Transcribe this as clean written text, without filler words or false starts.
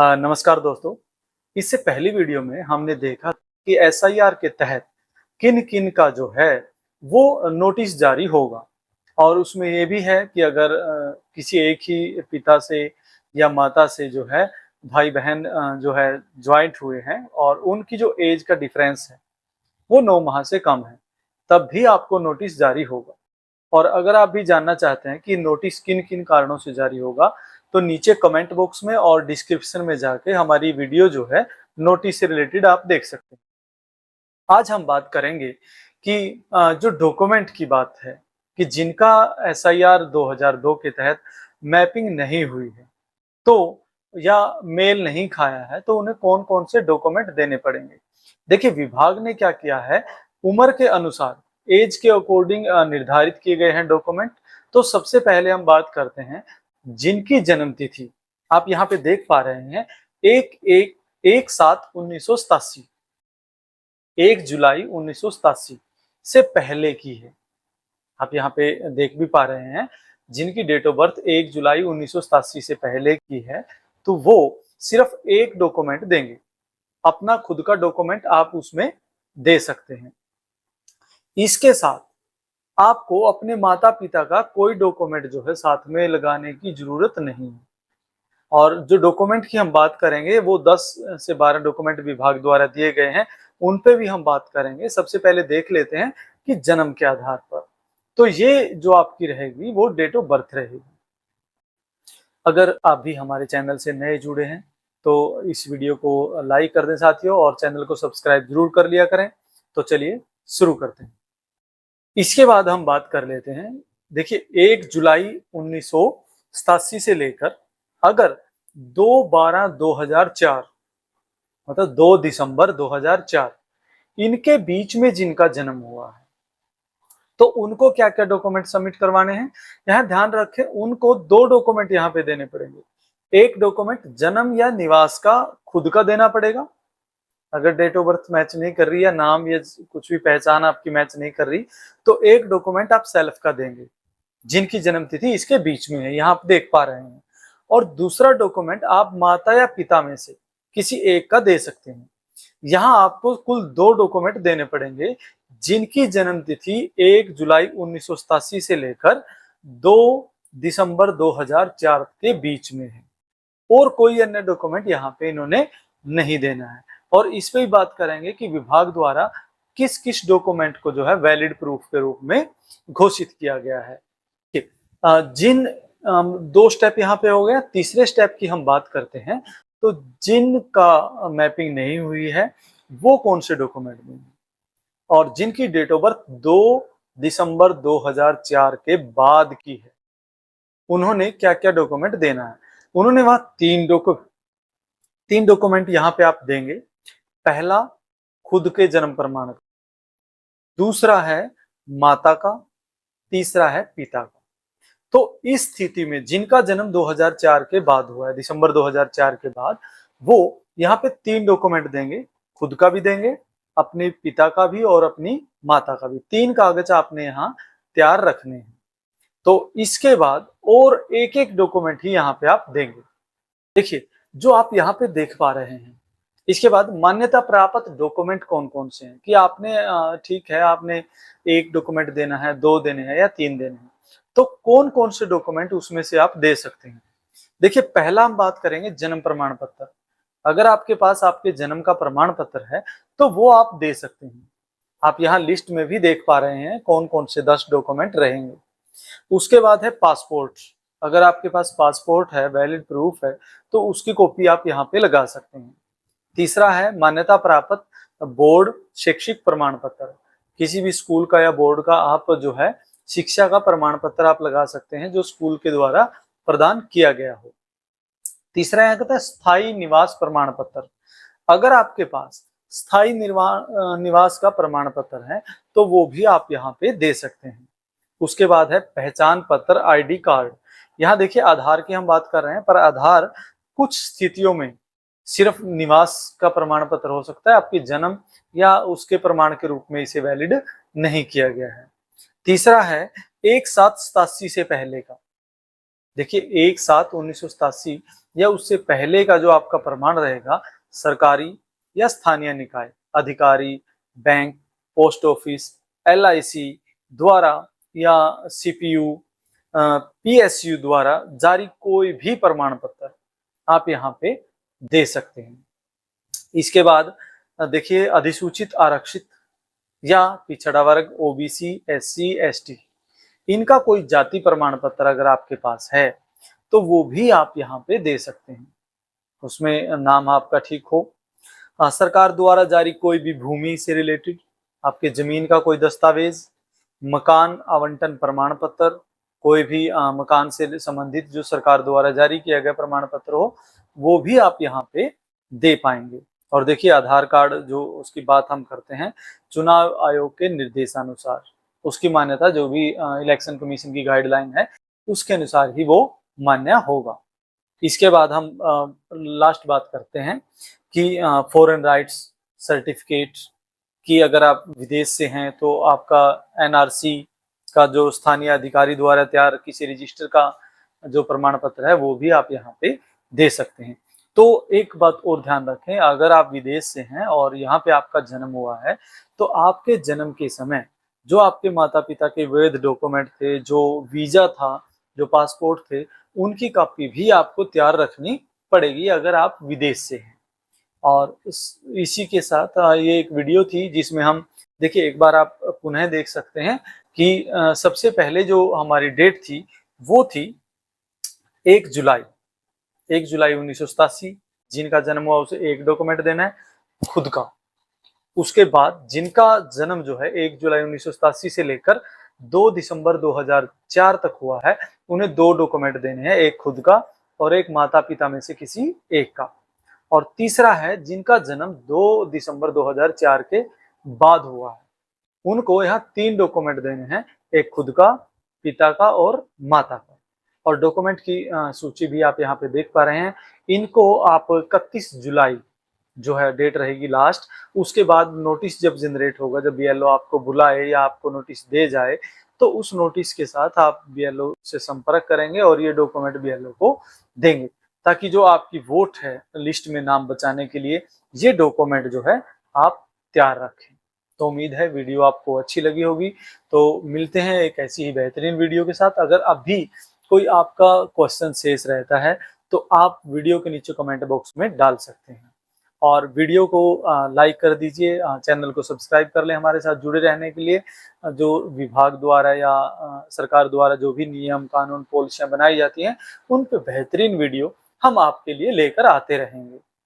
नमस्कार दोस्तों। इससे पहली वीडियो में हमने देखा कि एसआईआर के तहत किन किन का जो है वो नोटिस जारी होगा और उसमें ये भी है कि अगर किसी एक ही पिता से या माता से जो है भाई बहन जो है ज्वाइंट हुए हैं और उनकी जो एज का डिफरेंस है वो 9 माह से कम है, तब भी आपको नोटिस जारी होगा। और अगर आप भी जानना चाहते हैं कि नोटिस किन किन कारणों से जारी होगा, तो नीचे कमेंट बॉक्स में और डिस्क्रिप्शन में जाके हमारी वीडियो जो है नोटिस से रिलेटेड आप देख सकते हैं। आज हम बात करेंगे कि जो डॉक्यूमेंट की बात है कि जिनका एसआईआर 2002 के तहत मैपिंग नहीं हुई है तो या मेल नहीं खाया है, तो उन्हें कौन कौन से डॉक्यूमेंट देने पड़ेंगे। देखिए, विभाग ने क्या किया है, उम्र के अनुसार एज के अकॉर्डिंग निर्धारित किए गए हैं डॉक्यूमेंट। तो सबसे पहले हम बात करते हैं जिनकी जन्म तिथि आप यहाँ पे देख पा रहे हैं, 1/7/1987, 1 जुलाई 1987 से पहले की है। आप यहाँ पे देख भी पा रहे हैं, जिनकी डेट ऑफ बर्थ 1 जुलाई 1987 से पहले की है, तो वो सिर्फ एक डॉक्यूमेंट देंगे। अपना खुद का डॉक्यूमेंट आप उसमें दे सकते हैं। इसके साथ आपको अपने माता पिता का कोई डॉक्यूमेंट जो है साथ में लगाने की जरूरत नहीं है। और जो डॉक्यूमेंट की हम बात करेंगे वो 10 से 12 डॉक्यूमेंट विभाग द्वारा दिए गए हैं, उन पे भी हम बात करेंगे। सबसे पहले देख लेते हैं कि जन्म के आधार पर, तो ये जो आपकी रहेगी वो डेट ऑफ बर्थ रहेगी। अगर आप भी हमारे चैनल से नए जुड़े हैं तो इस वीडियो को लाइक कर दें साथियों, और चैनल को सब्सक्राइब जरूर कर लिया करें। तो चलिए शुरू करते हैं। इसके बाद हम बात कर लेते हैं, देखिए 1 जुलाई 1987 से लेकर अगर 2/12/2004 मतलब 2 दिसंबर 2004 इनके बीच में जिनका जन्म हुआ है, तो उनको क्या क्या डॉक्यूमेंट सबमिट करवाने हैं। यहाँ ध्यान रखें, उनको 2 डॉक्यूमेंट यहाँ पे देने पड़ेंगे। एक डॉक्यूमेंट जन्म या निवास का खुद का देना पड़ेगा, अगर डेट ऑफ बर्थ मैच नहीं कर रही या नाम या कुछ भी पहचान आपकी मैच नहीं कर रही, तो एक डॉक्यूमेंट आप सेल्फ का देंगे जिनकी जन्म तिथि इसके बीच में है, यहाँ आप देख पा रहे हैं। और दूसरा डॉक्यूमेंट आप माता या पिता में से किसी एक का दे सकते हैं। यहाँ आपको कुल 2 डॉक्यूमेंट देने पड़ेंगे जिनकी जन्म तिथि 1 जुलाई 1987 से लेकर 2 दिसंबर 2004 के बीच में है, और कोई अन्य डॉक्यूमेंट यहाँ पे इन्होंने नहीं देना है। और इस पे ही बात करेंगे कि विभाग द्वारा किस किस डॉक्यूमेंट को जो है वैलिड प्रूफ के रूप में घोषित किया गया है। जिन 2 स्टेप यहाँ पे हो गया। तीसरे स्टेप की हम बात करते हैं, तो जिनका मैपिंग नहीं हुई है वो कौन से डॉक्यूमेंट देंगे, और जिनकी डेट ऑफ बर्थ 2 दिसंबर 2004 के बाद की है, उन्होंने क्या क्या डॉक्यूमेंट देना है। उन्होंने वहां 3 डॉक्यूमेंट यहाँ पे आप देंगे। पहला, खुद के जन्म प्रमाण पत्र, दूसरा है माता का, तीसरा है पिता का। तो इस स्थिति में जिनका जन्म 2004 के बाद हुआ है, दिसंबर 2004 के बाद, वो यहाँ पे 3 डॉक्यूमेंट देंगे। खुद का भी देंगे, अपने पिता का भी और अपनी माता का भी। 3 कागज आपने यहाँ तैयार रखने हैं। तो इसके बाद और एक एक डॉक्यूमेंट ही यहाँ पे आप देंगे। देखिए, जो आप यहाँ पे देख पा रहे हैं, इसके बाद मान्यता प्राप्त डॉक्यूमेंट कौन कौन से हैं कि आपने ठीक है, आपने 1 डॉक्यूमेंट देना है, 2 देने हैं या 3 देने हैं, तो कौन कौन से डॉक्यूमेंट उसमें से आप दे सकते हैं। देखिए, पहला हम बात करेंगे जन्म प्रमाण पत्र। अगर आपके पास आपके जन्म का प्रमाण पत्र है तो वो आप दे सकते हैं। आप यहाँ लिस्ट में भी देख पा रहे हैं कौन कौन से 10 डॉक्यूमेंट रहेंगे। उसके बाद है पासपोर्ट। अगर आपके पास पासपोर्ट है, वैलिड प्रूफ है, तो उसकी कॉपी आप यहाँ पे लगा सकते हैं। तीसरा है मान्यता प्राप्त बोर्ड शैक्षिक प्रमाण पत्र। किसी भी स्कूल का या बोर्ड का आप जो है शिक्षा का प्रमाण पत्र आप लगा सकते हैं जो स्कूल के द्वारा प्रदान किया गया हो। तीसरा यहाँ कहता है स्थायी निवास प्रमाण पत्र। अगर आपके पास स्थायी निवास का प्रमाण पत्र है तो वो भी आप यहाँ पे दे सकते हैं। उसके बाद है पहचान पत्र, आईडी कार्ड। यहाँ देखिए, आधार की हम बात कर रहे हैं, पर आधार कुछ स्थितियों में सिर्फ निवास का प्रमाण पत्र हो सकता है, आपके जन्म या उसके प्रमाण के रूप में इसे वैलिड नहीं किया गया है। तीसरा है 1/7/87 से पहले का। देखिए 1/7/1987 या उससे पहले का जो आपका प्रमाण रहेगा, सरकारी या स्थानीय निकाय, अधिकारी, बैंक, पोस्ट ऑफिस, LIC द्वारा या CPU, PSU द्वारा जारी कोई भी प्रमाण पत्र आप यहाँ पे दे सकते हैं। इसके बाद देखिए अधिसूचित आरक्षित या पिछड़ा वर्ग, OBC, SC, ST, इनका कोई जाति प्रमाण पत्र अगर आपके पास है तो वो भी आप यहाँ पे दे सकते हैं, उसमें नाम आपका ठीक हो। सरकार द्वारा जारी कोई भी भूमि से रिलेटेड आपके जमीन का कोई दस्तावेज, मकान आवंटन प्रमाण पत्र, कोई भी मकान से संबंधित जो सरकार द्वारा जारी किया गया प्रमाण पत्र हो, वो भी आप यहाँ पे दे पाएंगे। और देखिए आधार कार्ड जो उसकी बात हम करते हैं, चुनाव आयोग के निर्देशानुसार उसकी मान्यता जो भी इलेक्शन कमीशन की गाइडलाइन है उसके अनुसार ही वो मान्य होगा। इसके बाद हम लास्ट बात करते हैं कि फॉरेन राइट्स सर्टिफिकेट की, अगर आप विदेश से हैं तो आपका NRC का जो स्थानीय अधिकारी द्वारा तैयार किसी रजिस्टर का जो प्रमाण पत्र है वो भी आप यहाँ पे दे सकते हैं। तो एक बात और ध्यान रखें, अगर आप विदेश से हैं और यहाँ पे आपका जन्म हुआ है तो आपके जन्म के समय जो आपके माता पिता के वैध डॉक्यूमेंट थे, जो वीजा था, जो पासपोर्ट थे, उनकी कॉपी भी आपको तैयार रखनी पड़ेगी अगर आप विदेश से हैं। और इसी के साथ ये एक वीडियो थी जिसमें हम देखिए एक बार आप पुनः देख सकते हैं कि सबसे पहले जो हमारी डेट थी वो थी 1 जुलाई 1987। जिनका जन्म हुआ उसे एक डॉक्यूमेंट देना है खुद का। उसके बाद जिनका जन्म जो है 1 जुलाई 1987 से लेकर 2 दिसंबर 2004 तक हुआ है, उन्हें 2 डॉक्यूमेंट देने हैं, एक खुद का और एक माता पिता में से किसी एक का। और तीसरा है जिनका जन्म 2 दिसंबर 2004 के बाद हुआ है, उनको यहाँ 3 डॉक्यूमेंट देने हैं, एक खुद का, पिता का और माता का। और डॉक्यूमेंट की सूची भी आप यहाँ पे देख पा रहे हैं। इनको आप 31 जुलाई जो है डेट रहेगी लास्ट, उसके बाद नोटिस जब जनरेट होगा, जब BLO आपको बुलाए या आपको नोटिस दे जाए तो उस नोटिस के साथ आप BLO से संपर्क करेंगे और ये डॉक्यूमेंट BLO को देंगे, ताकि जो आपकी वोट है लिस्ट में नाम बचाने के लिए ये डॉक्यूमेंट जो है आप तैयार रखें। तो उम्मीद है वीडियो आपको अच्छी लगी होगी। तो मिलते हैं एक ऐसी ही बेहतरीन वीडियो के साथ। अगर अभी कोई आपका क्वेश्चन शेष रहता है तो आप वीडियो के नीचे कमेंट बॉक्स में डाल सकते हैं। और वीडियो को लाइक कर दीजिए, चैनल को सब्सक्राइब कर लें हमारे साथ जुड़े रहने के लिए। जो विभाग द्वारा या सरकार द्वारा जो भी नियम कानून पॉलिसियां बनाई जाती हैं उन पे बेहतरीन वीडियो हम आपके लिए लेकर आते रहेंगे।